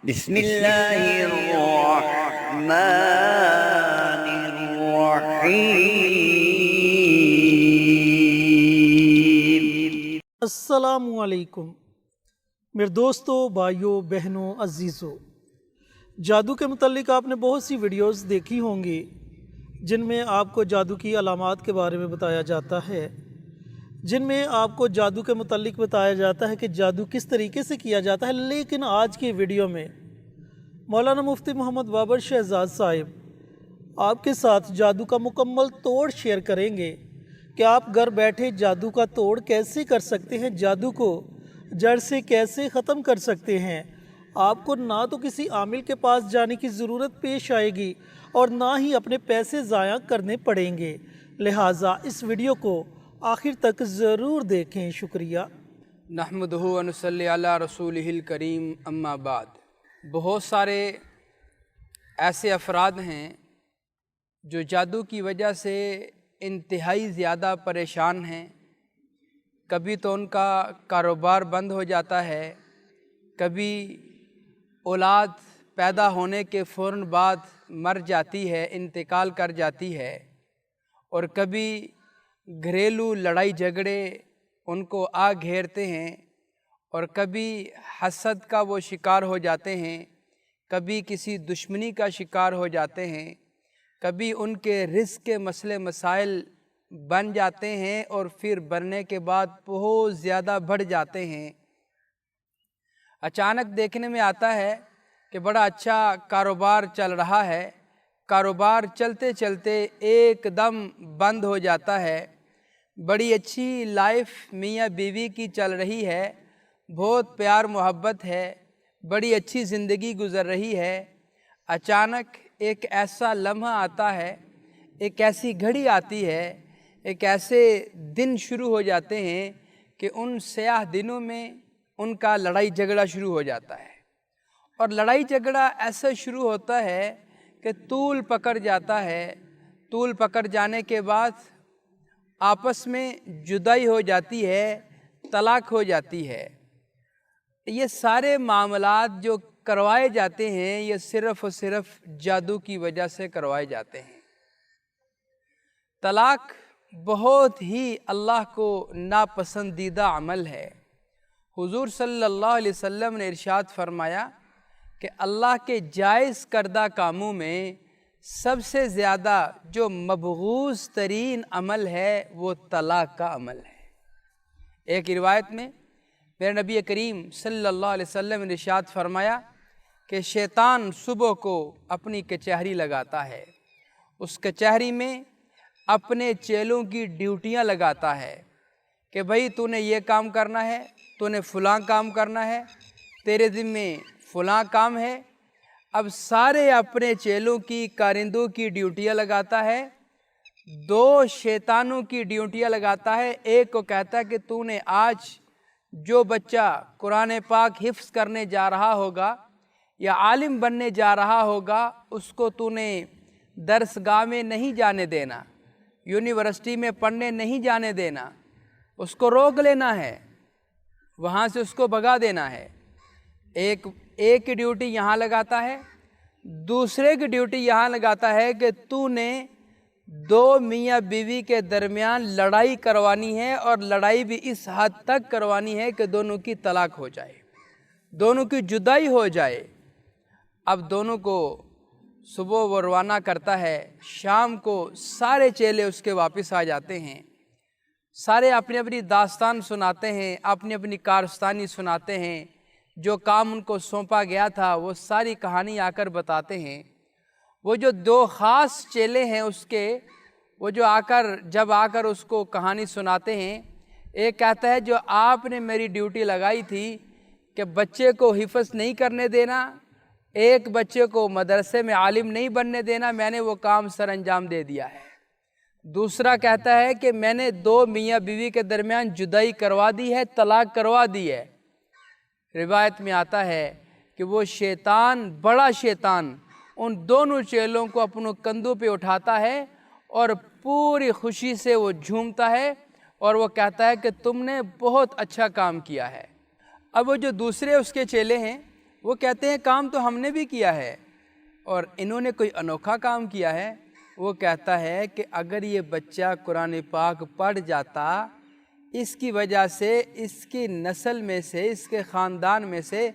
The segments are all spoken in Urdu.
بسم اللہ الرحمن الرحیم۔ السلام علیکم میرے دوستوں، بھائیوں، بہنوں، عزیزوں۔ جادو کے متعلق آپ نے بہت سی ویڈیوز دیکھی ہوں گی جن میں آپ کو جادو کی علامات کے بارے میں بتایا جاتا ہے، جن میں آپ کو جادو کے متعلق بتایا جاتا ہے کہ جادو کس طریقے سے کیا جاتا ہے۔ لیکن آج کی ویڈیو میں مولانا مفتی محمد بابر شہزاد صاحب آپ کے ساتھ جادو کا مکمل توڑ شیئر کریں گے کہ آپ گھر بیٹھے جادو کا توڑ کیسے کر سکتے ہیں، جادو کو جڑ سے کیسے ختم کر سکتے ہیں۔ آپ کو نہ تو کسی عامل کے پاس جانے کی ضرورت پیش آئے گی اور نہ ہی اپنے پیسے ضائع کرنے پڑیں گے، لہٰذا اس ویڈیو کو آخر تک ضرور دیکھیں۔ شکریہ۔ نحمدہ و نصلی علی رسولہ الکریم، اما بعد۔ بہت سارے ایسے افراد ہیں جو جادو کی وجہ سے انتہائی زیادہ پریشان ہیں۔ کبھی تو ان کا کاروبار بند ہو جاتا ہے، کبھی اولاد پیدا ہونے کے فوراً بعد مر جاتی ہے، انتقال کر جاتی ہے، اور کبھی گھریلو لڑائی جھگڑے ان کو آ گھیرتے ہیں، اور کبھی حسد کا وہ شکار ہو جاتے ہیں، کبھی کسی دشمنی کا شکار ہو جاتے ہیں، کبھی ان کے رزق کے مسئلے مسائل بن جاتے ہیں اور پھر بننے کے بعد بہت زیادہ بڑھ جاتے ہیں۔ اچانک دیکھنے میں آتا ہے کہ بڑا اچھا کاروبار چل رہا ہے، کاروبار چلتے چلتے ایک دم بند ہو جاتا ہے۔ بڑی اچھی لائف میاں بیوی کی چل رہی ہے، بہت پیار محبت ہے، بڑی اچھی زندگی گزر رہی ہے۔ اچانک ایک ایسا لمحہ آتا ہے، ایک ایسی گھڑی آتی ہے، ایک ایسے دن شروع ہو جاتے ہیں کہ ان سیاہ دنوں میں ان کا لڑائی جھگڑا شروع ہو جاتا ہے، اور لڑائی جھگڑا ایسا شروع ہوتا ہے کہ طول پکڑ جاتا ہے۔ طول پکڑ جانے کے بعد آپس میں جدائی ہو جاتی ہے، طلاق ہو جاتی ہے۔ یہ سارے معاملات جو کروائے جاتے ہیں یہ صرف اور صرف جادو کی وجہ سے کروائے جاتے ہیں۔ طلاق بہت ہی اللہ کو ناپسندیدہ عمل ہے۔ حضور صلی اللہ علیہ وسلم نے ارشاد فرمایا کہ اللہ کے جائز کردہ کاموں میں سب سے زیادہ جو مبغوض ترین عمل ہے وہ طلاق کا عمل ہے۔ ایک روایت میں میرے نبی کریم صلی اللہ علیہ وسلم نے ارشاد فرمایا کہ شیطان صبح کو اپنی کچہری لگاتا ہے، اس کچہری میں اپنے چیلوں کی ڈیوٹیاں لگاتا ہے کہ بھئی تو نے یہ کام کرنا ہے، تو نے فلاں کام کرنا ہے، تیرے ذمے فلاں کام ہے۔ اب سارے اپنے چیلوں کی کارندوں کی ڈیوٹیاں لگاتا ہے، دو شیطانوں کی ڈیوٹیاں لگاتا ہے۔ ایک کو کہتا ہے کہ تو نے آج جو بچہ قرآن پاک حفظ کرنے جا رہا ہوگا یا عالم بننے جا رہا ہوگا اس کو تو نے درس گاہ میں نہیں جانے دینا، یونیورسٹی میں پڑھنے نہیں جانے دینا، اس کو روک لینا ہے، وہاں سے اس کو بھگا دینا ہے۔ ایک کی ڈیوٹی یہاں لگاتا ہے، دوسرے کی ڈیوٹی یہاں لگاتا ہے کہ تو نے دو میاں بیوی کے درمیان لڑائی کروانی ہے، اور لڑائی بھی اس حد تک کروانی ہے کہ دونوں کی طلاق ہو جائے، دونوں کی جدائی ہو جائے۔ اب دونوں کو صبح وہ روانہ کرتا ہے، شام کو سارے چیلے اس کے واپس آ جاتے ہیں، سارے اپنی اپنی داستان سناتے ہیں، اپنی اپنی کارستانی سناتے ہیں، جو کام ان کو سونپا گیا تھا وہ ساری کہانی آ کر بتاتے ہیں۔ وہ جو دو خاص چیلے ہیں اس کے، وہ جو جب آ کر اس کو کہانی سناتے ہیں، ایک کہتا ہے جو آپ نے میری ڈیوٹی لگائی تھی کہ بچے کو حفظ نہیں کرنے دینا، ایک بچے کو مدرسے میں عالم نہیں بننے دینا، میں نے وہ کام سر انجام دے دیا ہے۔ دوسرا کہتا ہے کہ میں نے دو میاں بیوی کے درمیان جدائی کروا دی ہے، طلاق کروا دی ہے۔ روایت میں آتا ہے کہ وہ شیطان، بڑا شیطان، ان دونوں چیلوں کو اپنوں کندھوں پہ اٹھاتا ہے اور پوری خوشی سے وہ جھومتا ہے اور وہ کہتا ہے کہ تم نے بہت اچھا کام کیا ہے۔ اب وہ جو دوسرے اس کے چیلے ہیں وہ کہتے ہیں کام تو ہم نے بھی کیا ہے، اور انہوں نے کوئی انوکھا کام کیا ہے۔ وہ کہتا ہے کہ اگر یہ بچہ قرآن پاک پڑھ جاتا، اس کی وجہ سے اس کی نسل میں سے، اس کے خاندان میں سے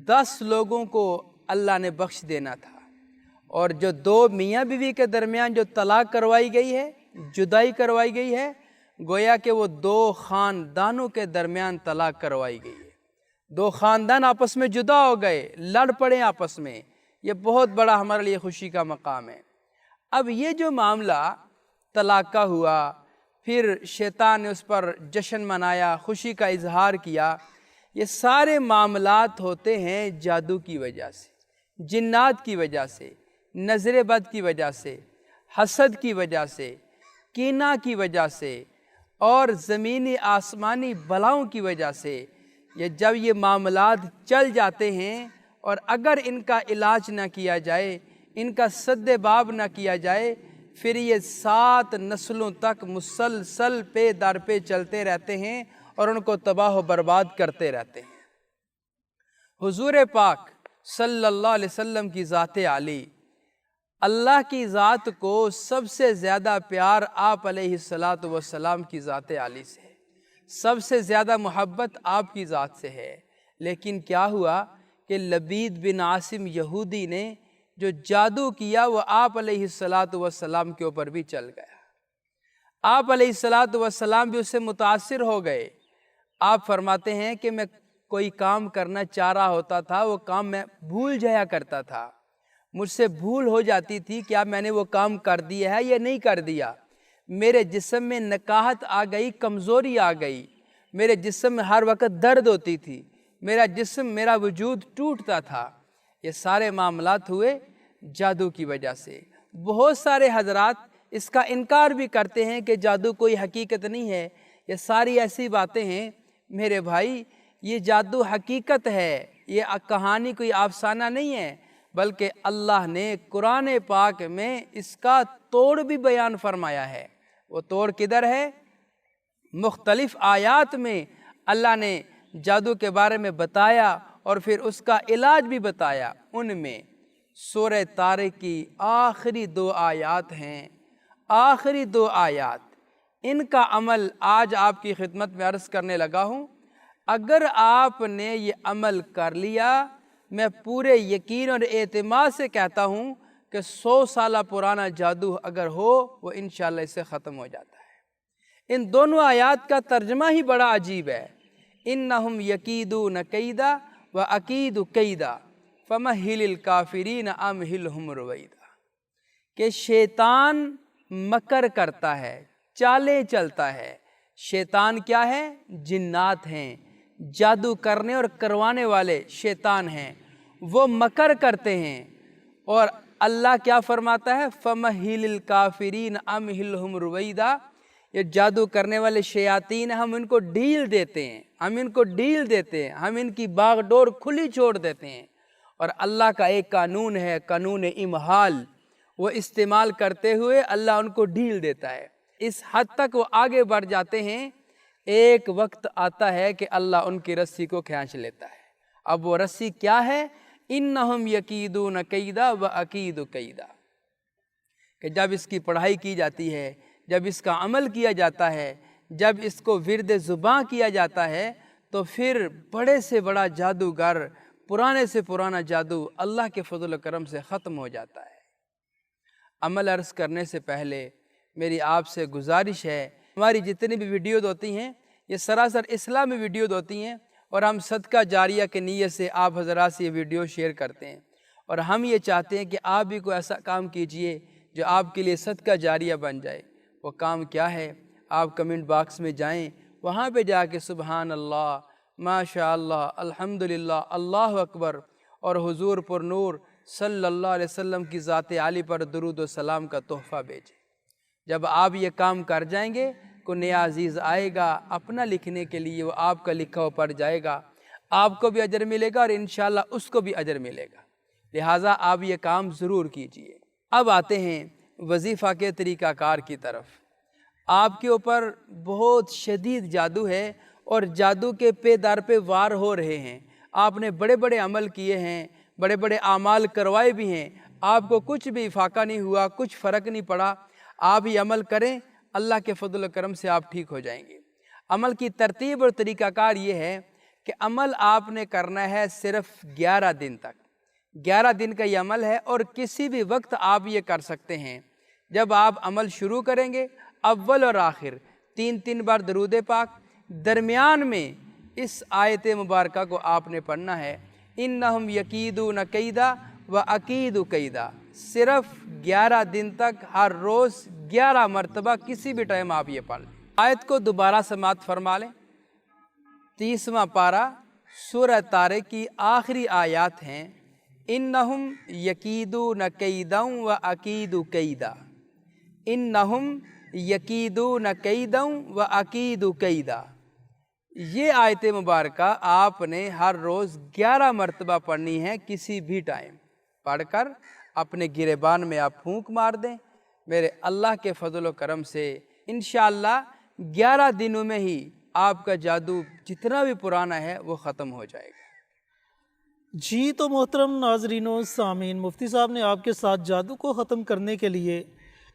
10 لوگوں کو اللہ نے بخش دینا تھا، اور جو 2 میاں بیوی کے درمیان جو طلاق کروائی گئی ہے، جدائی کروائی گئی ہے، گویا کہ وہ 2 خاندانوں کے درمیان طلاق کروائی گئی ہے۔ 2 خاندان آپس میں جدا ہو گئے، لڑ پڑے آپس میں۔ یہ بہت بڑا ہمارے لیے خوشی کا مقام ہے۔ اب یہ جو معاملہ طلاق کا ہوا، پھر شیطان نے اس پر جشن منایا، خوشی کا اظہار کیا، یہ سارے معاملات ہوتے ہیں جادو کی وجہ سے، جنات کی وجہ سے، نظر بد کی وجہ سے، حسد کی وجہ سے، کینہ کی وجہ سے، اور زمینی آسمانی بلاؤں کی وجہ سے۔ جب یہ معاملات چل جاتے ہیں اور اگر ان کا علاج نہ کیا جائے، ان کا سد باب نہ کیا جائے، پھر یہ 7 نسلوں تک مسلسل پہ در پہ چلتے رہتے ہیں اور ان کو تباہ و برباد کرتے رہتے ہیں۔ حضور پاک صلی اللہ علیہ وسلم کی ذات عالی، اللہ کی ذات کو سب سے زیادہ پیار آپ علیہ السلام کی ذات عالی سے ہے، سب سے زیادہ محبت آپ کی ذات سے ہے۔ لیکن کیا ہوا کہ لبید بن عاصم یہودی نے جو جادو کیا وہ آپ علیہ السلام کے اوپر بھی چل گیا۔ آپ علیہ السلام بھی اس سے متاثر ہو گئے۔ آپ فرماتے ہیں کہ میں کوئی کام کرنا چاہ رہا ہوتا تھا، وہ کام میں بھول جایا کرتا تھا، مجھ سے بھول ہو جاتی تھی کیا میں نے وہ کام کر دیا ہے یا نہیں کر دیا۔ میرے جسم میں نکاہت آ گئی، کمزوری آ گئی، میرے جسم میں ہر وقت درد ہوتی تھی، میرا جسم، میرا وجود ٹوٹتا تھا۔ یہ سارے معاملات ہوئے جادو کی وجہ سے۔ بہت سارے حضرات اس کا انکار بھی کرتے ہیں کہ جادو کوئی حقیقت نہیں ہے، یہ ساری ایسی باتیں ہیں۔ میرے بھائی، یہ جادو حقیقت ہے، یہ کہانی کوئی افسانہ نہیں ہے، بلکہ اللہ نے قرآن پاک میں اس کا توڑ بھی بیان فرمایا ہے۔ وہ توڑ کدھر ہے؟ مختلف آیات میں اللہ نے جادو کے بارے میں بتایا اور پھر اس کا علاج بھی بتایا۔ ان میں سورہ طارق کی آخری 2 آیات ہیں، آخری 2 آیات، ان کا عمل آج آپ کی خدمت میں عرض کرنے لگا ہوں۔ اگر آپ نے یہ عمل کر لیا، میں پورے یقین اور اعتماد سے کہتا ہوں کہ 100 سالہ پرانا جادو اگر ہو وہ انشاءاللہ اس سے ختم ہو جاتا ہے۔ ان دونوں آیات کا ترجمہ ہی بڑا عجیب ہے۔ اِنَّهُمْ يَكِيدُونَ كَيْدًا وَأَكِيدُ كَيْدًا فَمَهِّلِ الْكَافِرِينَ أَمْهِلْهُمْ رُوَيْدًا، کہ شیطان مکر کرتا ہے، چالیں چلتا ہے۔ شیطان کیا ہے؟ جنات ہیں، جادو کرنے اور کروانے والے شیطان ہیں، وہ مکر کرتے ہیں۔ اور اللہ کیا فرماتا ہے؟ فَمَهِّلِ الْكَافِرِينَ أَمْهِلْهُمْ رُوَيْدًا، یہ جادو کرنے والے شیاطین ہم ان کو ڈھیل دیتے ہیں، ہم ان کو ڈھیل دیتے ہیں، ہم ان کی باغ ڈور کھلی چھوڑ دیتے ہیں۔ اور اللہ کا ایک قانون ہے، قانون امہال، وہ استعمال کرتے ہوئے اللہ ان کو ڈھیل دیتا ہے۔ اس حد تک وہ آگے بڑھ جاتے ہیں، ایک وقت آتا ہے کہ اللہ ان کی رسی کو کھینچ لیتا ہے۔ اب وہ رسی کیا ہے؟ اِنَّهُمْ يَكِيدُونَ كَيْدًا وَأَكِيدُ كَيْدًا، کہ جب اس کی پڑھائی کی جاتی ہے، جب اس کا عمل کیا جاتا ہے، جب اس کو ورد زباں کیا جاتا ہے، تو پھر بڑے سے بڑا جادوگر، پرانے سے پرانا جادو اللہ کے فضل و کرم سے ختم ہو جاتا ہے۔ عمل عرض کرنے سے پہلے میری آپ سے گزارش ہے، ہماری جتنی بھی ویڈیوز ہوتی ہیں یہ سراسر اسلامی ویڈیوز ہوتی ہیں، اور ہم صدقہ جاریہ کے نیت سے آپ حضرات سے یہ ویڈیو شیئر کرتے ہیں، اور ہم یہ چاہتے ہیں کہ آپ بھی کوئی ایسا کام کیجئے جو آپ کے لیے صدقہ جاریہ بن جائے۔ وہ کام کیا ہے؟ آپ کمنٹ باکس میں جائیں، وہاں پہ جا کے سبحان اللہ، ماشاء اللہ، الحمدللہ، اللہ اکبر، اور حضور پر نور صلی اللہ علیہ وسلم کی ذات عالی پر درود و سلام کا تحفہ بھیجیں۔ جب آپ یہ کام کر جائیں گے، کوئی نیا عزیز آئے گا اپنا لکھنے کے لیے، وہ آپ کا لکھا ہوا پڑھ جائے گا، آپ کو بھی اجر ملے گا اور انشاءاللہ اس کو بھی اجر ملے گا۔ لہٰذا آپ یہ کام ضرور کیجئے۔ اب آتے ہیں وظیفہ کے طریقہ کار کی طرف۔ آپ کے اوپر بہت شدید جادو ہے اور جادو کے پے در پہ وار ہو رہے ہیں، آپ نے بڑے بڑے عمل کیے ہیں، بڑے بڑے اعمال کروائے بھی ہیں، آپ کو کچھ بھی افاقہ نہیں ہوا، کچھ فرق نہیں پڑا، آپ یہ عمل کریں، اللہ کے فضل و کرم سے آپ ٹھیک ہو جائیں گے۔ عمل کی ترتیب اور طریقہ کار یہ ہے کہ عمل آپ نے کرنا ہے صرف 11 دن تک، 11 دن کا یہ عمل ہے، اور کسی بھی وقت آپ یہ کر سکتے ہیں۔ جب آپ عمل شروع کریں گے، اول اور آخر 3 بار درود پاک، درمیان میں اس آیت مبارکہ کو آپ نے پڑھنا ہے، اِنَّهُمْ يَكِيدُونَ كَيْدًا وَأَكِيدُ كَيْدًا۔ صرف 11 دن تک ہر روز 11 مرتبہ کسی بھی ٹائم آپ یہ پڑھ لیں۔ آیت کو دوبارہ سماعت فرما لیں۔ 30واں پارہ سورہ طارق کی آخری آیات ہیں، اِنَّهُمْ يَكِيدُونَ كَيْدًا وَأَكِيدُ كَيْدًا، اِنَّهُمْ يَكِيدُونَ كَيْدًا وَأَكِيدُ كَيْدًا۔ یہ آیت مبارکہ آپ نے ہر روز 11 مرتبہ پڑھنی ہے، کسی بھی ٹائم پڑھ کر اپنے گریبان میں آپ پھونک مار دیں۔ میرے اللہ کے فضل و کرم سے انشاءاللہ 11 دنوں میں ہی آپ کا جادو جتنا بھی پرانا ہے وہ ختم ہو جائے گا۔ جی تو محترم ناظرین و سامعین، مفتی صاحب نے آپ کے ساتھ جادو کو ختم کرنے کے لیے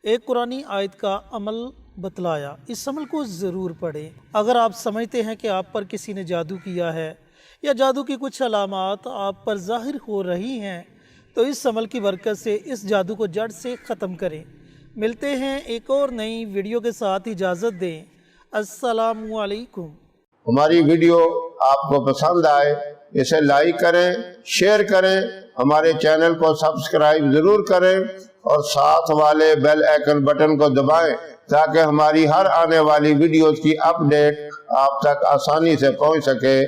ایک قرآنی آیت کا عمل بتلایا، اس عمل کو ضرور پڑھیں۔ اگر آپ سمجھتے ہیں کہ آپ پر کسی نے جادو کیا ہے یا جادو کی کچھ علامات آپ پر ظاہر ہو رہی ہیں تو اس عمل کی برکت سے اس جادو کو جڑ سے ختم کریں۔ ملتے ہیں ایک اور نئی ویڈیو کے ساتھ، اجازت دیں، السلام علیکم۔ ہماری ویڈیو آپ کو پسند آئے اسے لائک کریں، شیئر کریں، ہمارے چینل کو سبسکرائب ضرور کریں اور ساتھ والے بیل آئیکن بٹن کو دبائیں تاکہ ہماری ہر آنے والی ویڈیوز کی اپ ڈیٹ آپ تک آسانی سے پہنچ سکے۔